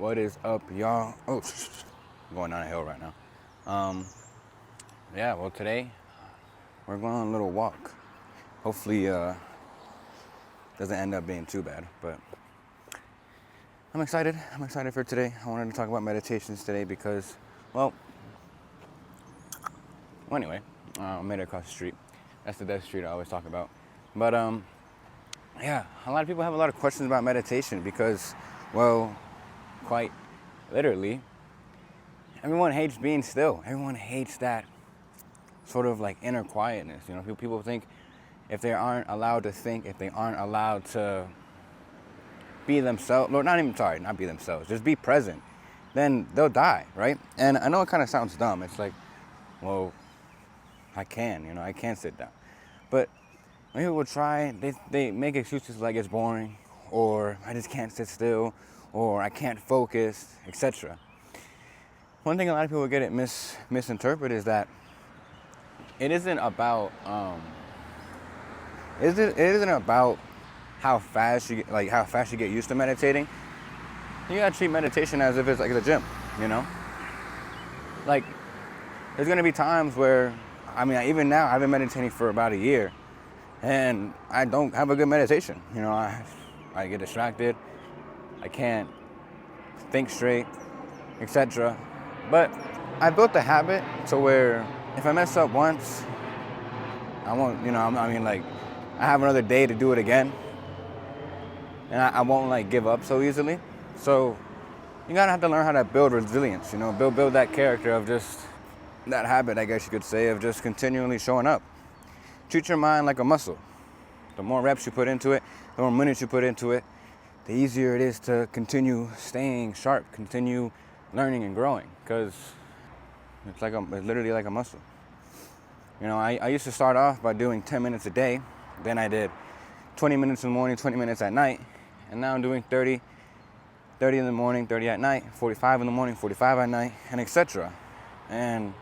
What is up, y'all? Oh, I'm going down a hill right now. Yeah, well, today we're going on a little walk. Hopefully, doesn't end up being too bad, but I'm excited. I'm excited for today. I wanted to talk about meditations today because, anyway, I made it across the street. That's the dead street I always talk about. But, yeah, a lot of people have a lot of questions about meditation because, well, quite literally, everyone hates being still. Everyone hates that sort of like inner quietness. You know, people think if they aren't allowed to think, if they aren't allowed to be themselves, or not be themselves, just be present, then they'll die, right? And I know it kind of sounds dumb. It's like, well, I can sit down. But when people try, they make excuses like it's boring, or I just can't sit still, or I can't focus, etc. One thing a lot of people get it misinterpreted is that it isn't about it isn't about how fast you get used to meditating. You gotta treat meditation as if it's like the gym, you know. Like, there's gonna be times where, even now I've been meditating for about a year, and I don't have a good meditation. You know, I get distracted, I can't think straight, etc. But I built the habit to where if I mess up once, I won't, I have another day to do it again. And I won't give up so easily. So you gotta have to learn how to build resilience, build that character of just that habit, I guess you could say, of just continually showing up. Treat your mind like a muscle. The more reps you put into it, the more minutes you put into it, the easier it is to continue staying sharp, continue learning and growing, because it's literally like a muscle. You know, I used to start off by doing 10 minutes a day, then I did 20 minutes in the morning, 20 minutes at night, and now I'm doing 30 in the morning, 30 at night, 45 in the morning, 45 at night, and etc. And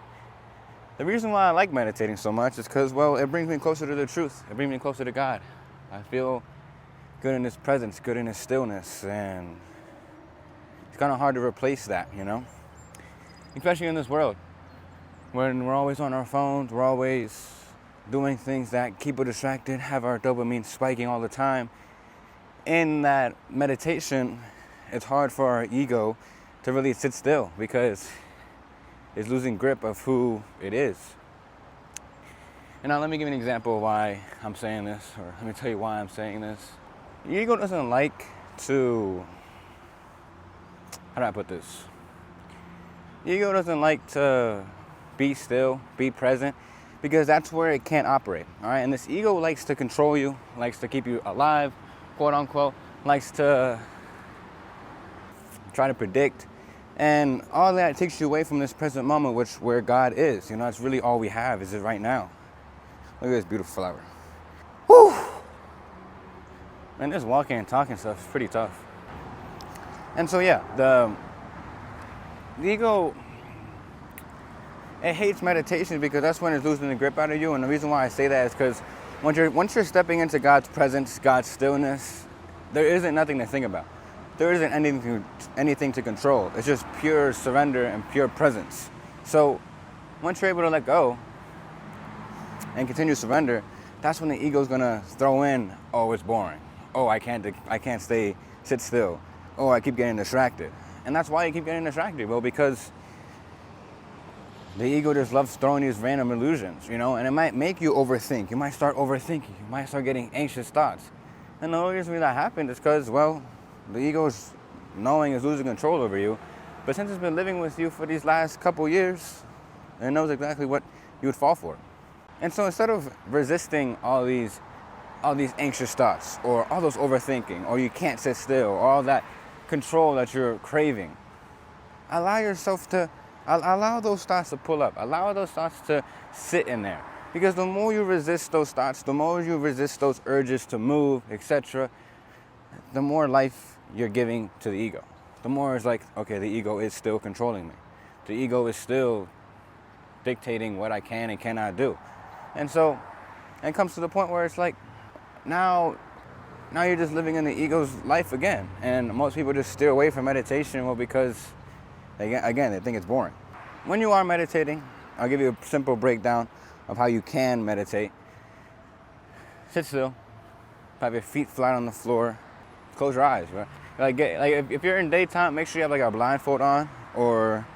the reason why I like meditating so much is because, well, it brings me closer to the truth. It brings me closer to God. I feel good in His presence, good in His stillness, and it's kind of hard to replace that, especially in this world when we're always on our phones, we're always doing things that keep us distracted, have our dopamine spiking all the time. In that meditation, it's hard for our ego to really sit still because it's losing grip of who it is. And now let me give you an example of why I'm saying this, or let me tell you why I'm saying this. The ego doesn't like to, how do I put this? The ego doesn't like to be still, be present, because that's where it can't operate, all right? And this ego likes to control you, likes to keep you alive, quote unquote, likes to try to predict, and all that takes you away from this present moment, where God is. That's really all we have, is it right now. Look at this beautiful flower. Whew! Man, this walking and talking stuff is pretty tough. And so yeah, the ego, it hates meditation because that's when it's losing the grip out of you. And the reason why I say that is because once you're stepping into God's presence, God's stillness, there isn't nothing to think about. There isn't anything to control. It's just pure surrender and pure presence. So once you're able to let go and continue to surrender, that's when the ego's gonna throw in, oh, it's boring. Oh, I can't sit still. Oh, I keep getting distracted. And that's why you keep getting distracted. Well, because the ego just loves throwing these random illusions, and it might make you overthink. You might start overthinking. You might start getting anxious thoughts. And the only reason that happens is because, well, the ego's knowing is losing control over you. But since it's been living with you for these last couple years, it knows exactly what you would fall for. And so instead of resisting all these anxious thoughts, or all those overthinking, or you can't sit still, or all that control that you're craving, allow those thoughts to pull up. Allow those thoughts to sit in there. Because the more you resist those thoughts, the more you resist those urges to move, etc., the more life you're giving to the ego. The more it's like, okay, the ego is still controlling me. The ego is still dictating what I can and cannot do. And so it comes to the point where it's like, now now you're just living in the ego's life again. And most people just steer away from meditation, well, because again, they think it's boring. When you are meditating, I'll give you a simple breakdown of how you can meditate. Sit still, have your feet flat on the floor, close your eyes, right? If you're in daytime, make sure you have like a blindfold on or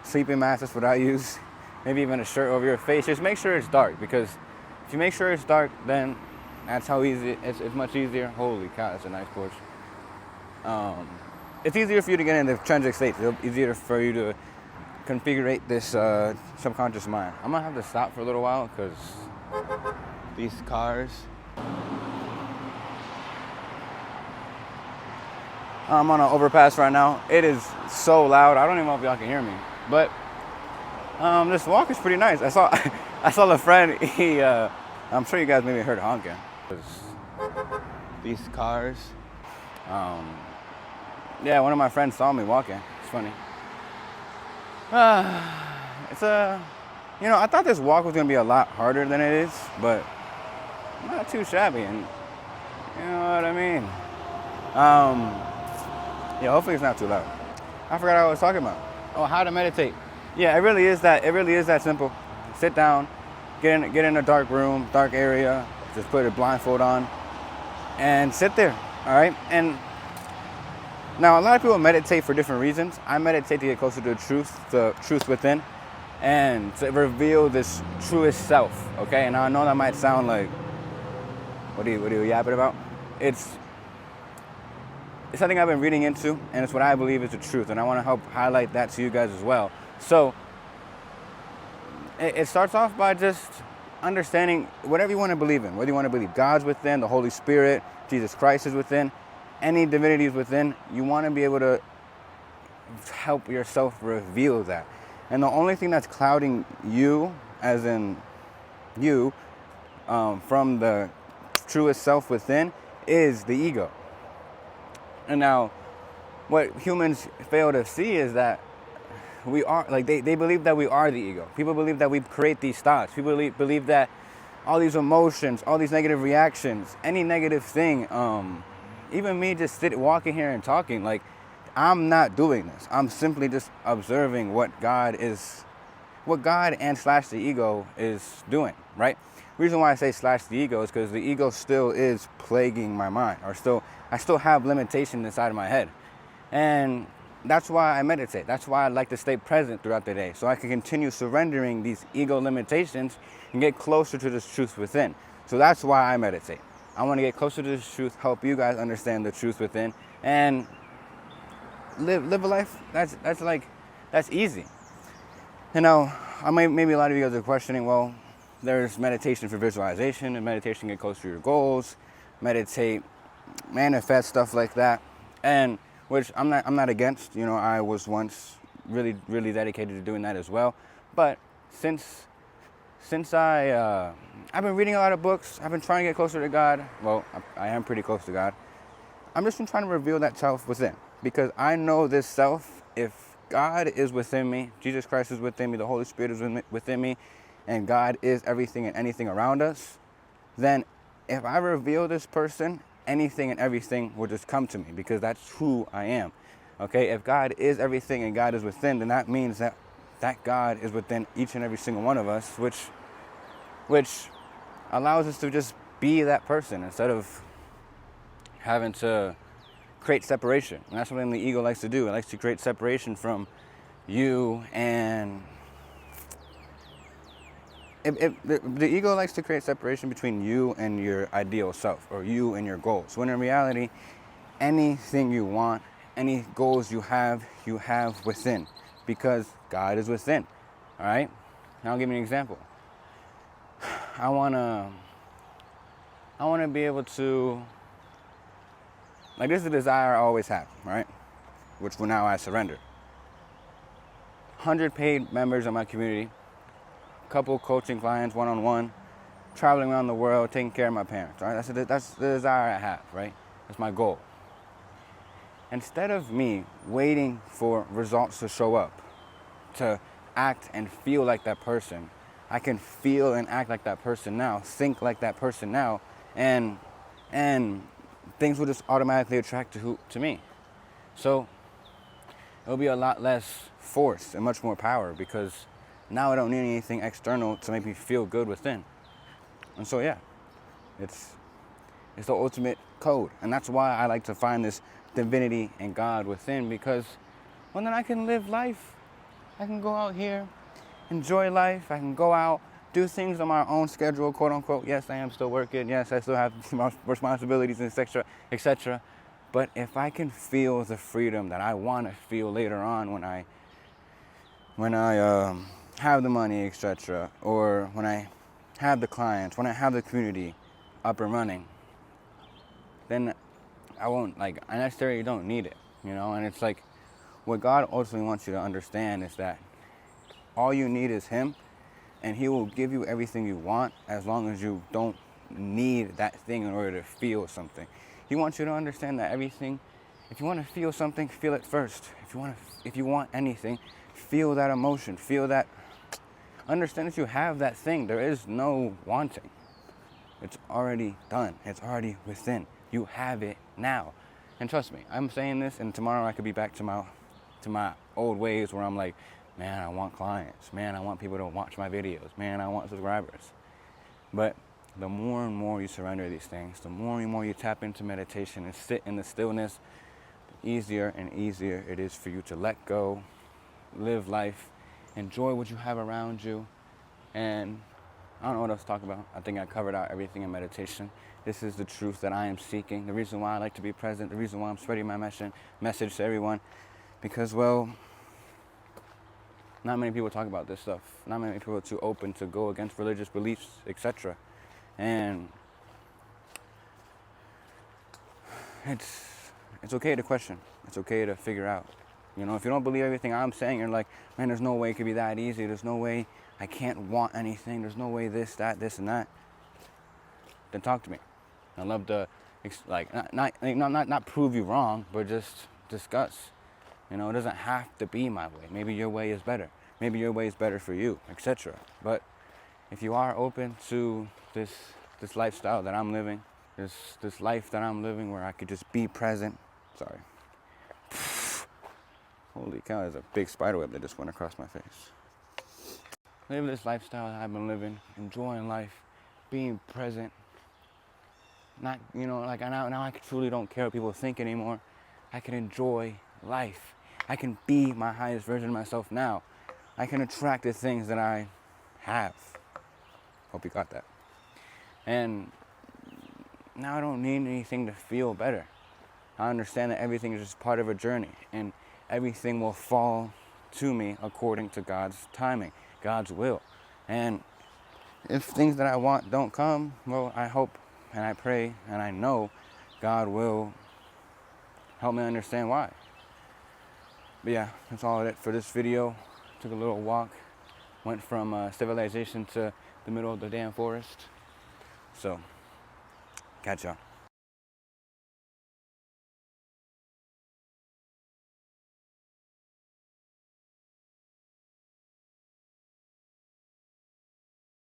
sleeping mask. That's what I use. Maybe even a shirt over your face. Just make sure it's dark, because if you make sure it's dark, then that's how easy it's much easier. Holy cow, that's a nice porch. It's easier for you to get into transic states. It's easier for you to configure this subconscious mind. I'm gonna have to stop for a little while because these cars. I'm on an overpass right now. It is so loud. I don't even know if y'all can hear me, but this walk is pretty nice. I saw the friend. I'm sure you guys maybe heard honking. These cars. Yeah, one of my friends saw me walking. It's funny. I thought this walk was gonna be a lot harder than it is, but not too shabby, and you know what I mean. Yeah, hopefully it's not too loud. I forgot what I was talking about. Oh, how to meditate. Yeah, it really is that simple. Sit down, get in a dark room, dark area, just put a blindfold on, and sit there, all right? And now a lot of people meditate for different reasons. I meditate to get closer to the truth within, and to reveal this truest self, okay? And I know that might sound like, what are you yapping about? It's something I've been reading into, and it's what I believe is the truth, and I want to help highlight that to you guys as well. So it starts off by just understanding whatever you want to believe in, whether you want to believe God's within, the Holy Spirit, Jesus Christ is within, any divinity is within. You want to be able to help yourself reveal that. And the only thing that's clouding you, as in you, from the truest self within, is the ego. And now, what humans fail to see is that we are, like, they believe that we are the ego. People believe that we create these thoughts. People believe that all these emotions, all these negative reactions, any negative thing, even me just walking here and talking, like, I'm not doing this. I'm simply just observing what God and / the ego is doing, right? The reason why I say / the ego is because the ego still is plaguing my mind, I still have limitations inside of my head. And that's why I meditate. That's why I like to stay present throughout the day, so I can continue surrendering these ego limitations and get closer to this truth within. So that's why I meditate. I want to get closer to this truth, help you guys understand the truth within, and live a life that's easy. You know, maybe a lot of you guys are questioning, well, there's meditation for visualization, and meditation get closer to your goals, meditate, manifest, stuff like that, and which I'm not against. You know, I was once really dedicated to doing that as well. But since I've been reading a lot of books, I've been trying to get closer to God. Well, I am pretty close to God. I'm just been trying to reveal that self within, because I know this self. If God is within me, Jesus Christ is within me, the Holy Spirit is within me, and God is everything and anything around us, then if I reveal this person, anything and everything will just come to me, because that's who I am. Okay, if God is everything and God is within, then that means that God is within each and every single one of us, which allows us to just be that person instead of having to create separation. And that's something the ego likes to do. It likes to create separation from you, and the ego likes to create separation between you and your ideal self, or you and your goals. When in reality, anything you want, any goals you have within, because God is within. All right? Now I'll give you an example. I wanna be able to, like, this is a desire I always have, right? Which now I surrender. 100 paid members of my community, couple coaching clients, one-on-one, traveling around the world, taking care of my parents, right? That's the desire I have, right? That's my goal. Instead of me waiting for results to show up, to act and feel like that person, I can feel and act like that person now, think like that person now, and things will just automatically attract to me. So it'll be a lot less force and much more power, because now I don't need anything external to make me feel good within. And so yeah, it's the ultimate code. And that's why I like to find this divinity and God within, because well, then I can live life. I can go out here, enjoy life. I can go out, do things on my own schedule, quote unquote. Yes, I am still working. Yes, I still have responsibilities and etc., etc. But if I can feel the freedom that I want to feel later on when I have the money, etc., or when I have the clients, when I have the community up and running, then I won't, like, I necessarily don't need it, you know? And it's like, what God ultimately wants you to understand is that all you need is Him, and He will give you everything you want as long as you don't need that thing in order to feel something. He wants you to understand that everything, if you want to feel something, feel it first. If you want anything, feel that emotion, feel that, understand that you have that thing. There is no wanting. It's already done. It's already within. You have it now. And trust me, I'm saying this, and tomorrow I could be back to my old ways where I'm like, man, I want clients. Man, I want people to watch my videos. Man, I want subscribers. But the more and more you surrender these things, the more and more you tap into meditation and sit in the stillness, the easier and easier it is for you to let go, live life, enjoy what you have around you. And I don't know what else to talk about. I think I covered out everything in meditation. This is the truth that I am seeking. The reason why I like to be present, the reason why I'm spreading my message to everyone. Because, well, not many people talk about this stuff. Not many people are too open to go against religious beliefs, etc. And it's okay to question. It's okay to figure out. You know, if you don't believe everything I'm saying, you're like, man, there's no way it could be that easy. There's no way I can't want anything. There's no way this, and that. Then talk to me. I'd love to, like, not prove you wrong, but just discuss. You know, it doesn't have to be my way. Maybe your way is better. Maybe your way is better for you, etc. But if you are open to this lifestyle that I'm living, this life that I'm living where I could just be present. Sorry. Holy cow, there's a big spider web that just went across my face. Live this lifestyle that I've been living, enjoying life, being present. Not, you know, like now I truly don't care what people think anymore. I can enjoy life. I can be my highest version of myself now. I can attract the things that I have. Hope you got that. And now I don't need anything to feel better. I understand that everything is just part of a journey, and everything will fall to me according to God's timing, God's will. And if things that I want don't come, well, I hope and I pray and I know God will help me understand why. But yeah, that's all it for this video. Took a little walk, went from civilization to the middle of the damn forest. So, catch y'all.